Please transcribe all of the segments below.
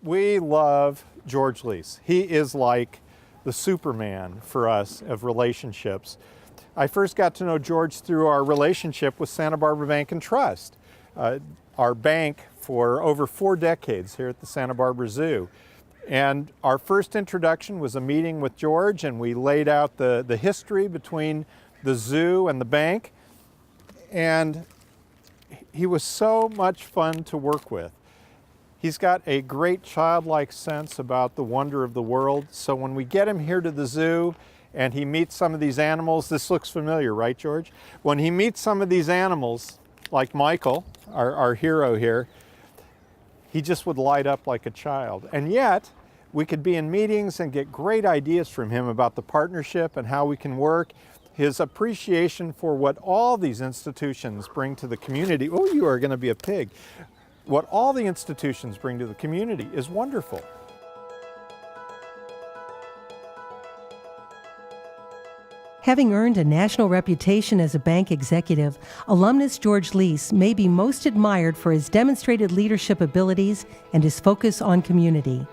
We love George Leis. He is like the Superman for us of relationships. I first got to know George through our relationship with Santa Barbara Bank and Trust, our bank for over 4 decades here at the Santa Barbara Zoo. And our first introduction was a meeting with George, and we laid out the history between the zoo and the bank. And he was so much fun to work with. He's got a great childlike sense about the wonder of the world. So when we get him here to the zoo and he meets some of these animals, this looks familiar, right, George? When he meets some of these animals, like Michael, our hero here, he just would light up like a child. And yet, we could be in meetings and get great ideas from him about the partnership and how we can work. His appreciation for what all these institutions bring to the community. Oh, you are going to be a pig. What all the institutions bring to the community is wonderful. Having earned a national reputation as a bank executive, alumnus George Leis may be most admired for his demonstrated leadership abilities and his focus on community.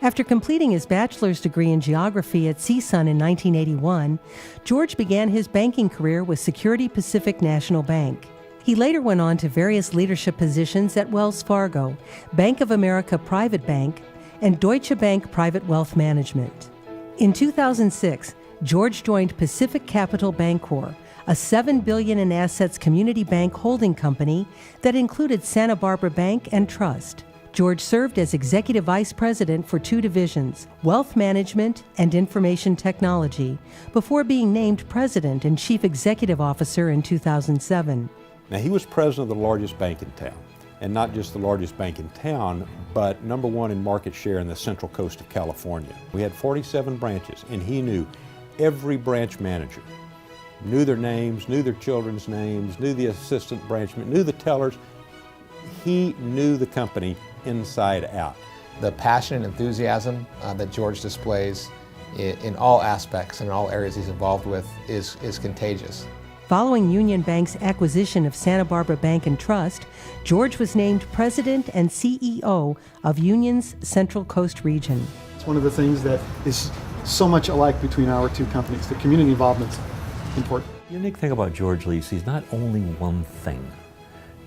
After completing his bachelor's degree in geography at CSUN in 1981, George began his banking career with Security Pacific National Bank. He later went on to various leadership positions at Wells Fargo, Bank of America Private Bank, and Deutsche Bank Private Wealth Management. In 2006, George joined Pacific Capital Bancorp, a $7 billion in assets community bank holding company that included Santa Barbara Bank and Trust. George served as Executive Vice President for 2 divisions, Wealth Management and Information Technology, before being named President and Chief Executive Officer in 2007. Now, he was president of the largest bank in town, and not just the largest bank in town, but #1 in market share in the central coast of California. We had 47 branches, and he knew every branch manager, knew their names, knew their children's names, knew the assistant branch manager, knew the tellers. He knew the company inside out. The passion and enthusiasm that George displays in all aspects and in all areas he's involved with is contagious. Following Union Bank's acquisition of Santa Barbara Bank and Trust, George was named President and CEO of Union's Central Coast region. It's one of the things that is so much alike between our 2 companies. The community involvement's important. The unique thing about George Leis, he's not only one thing.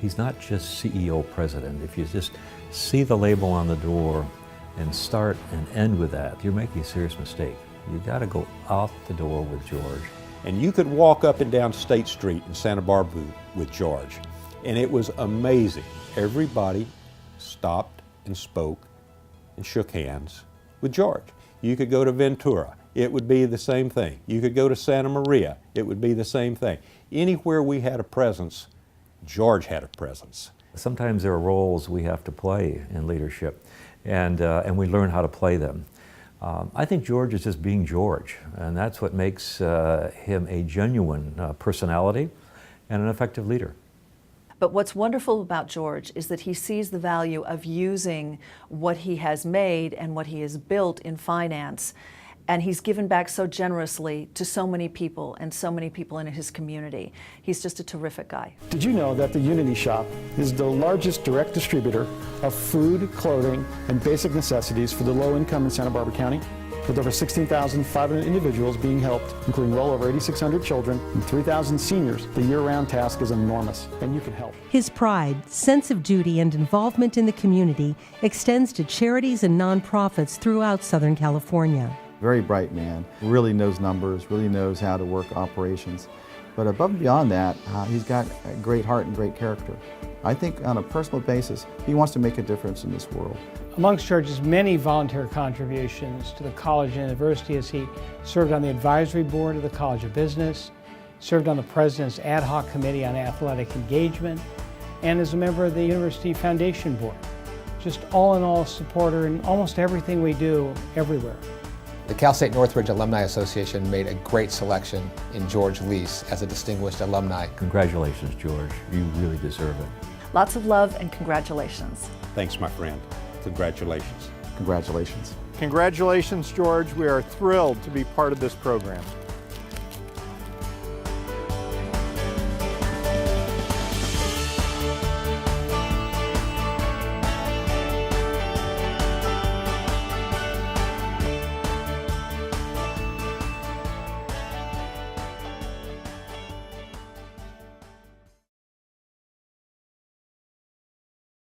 He's not just CEO President. If you just see the label on the door and start and end with that, you're making a serious mistake. You got to go out the door with George. And you could walk up and down State Street in Santa Barbara with George, and it was amazing. Everybody stopped and spoke and shook hands with George. You could go to Ventura, it would be the same thing. You could go to Santa Maria, it would be the same thing. Anywhere we had a presence, George had a presence. Sometimes there are roles we have to play in leadership, and we learn how to play them. I think George is just being George, and that's what makes him a genuine personality and an effective leader. But what's wonderful about George is that he sees the value of using what he has made and what he has built in finance, and he's given back so generously to so many people and so many people in his community. He's just a terrific guy. Did you know that the Unity Shop is the largest direct distributor of food, clothing, and basic necessities for the low income in Santa Barbara County? With over 16,500 individuals being helped, including well over 8,600 children and 3,000 seniors, the year-round task is enormous, and you can help. His pride, sense of duty, and involvement in the community extends to charities and nonprofits throughout Southern California. Very bright man, really knows numbers, really knows how to work operations. But above and beyond that, he's got a great heart and great character. I think on a personal basis, he wants to make a difference in this world. Amongst George's many volunteer contributions to the college and university is he served on the advisory board of the College of Business, served on the president's ad hoc committee on athletic engagement, and is a member of the University Foundation Board. Just all in all, a supporter in almost everything we do, everywhere. The Cal State Northridge Alumni Association made a great selection in George Leis as a distinguished alumni. Congratulations, George. You really deserve it. Lots of love and congratulations. Thanks, my friend. Congratulations. Congratulations. Congratulations, George. We are thrilled to be part of this program.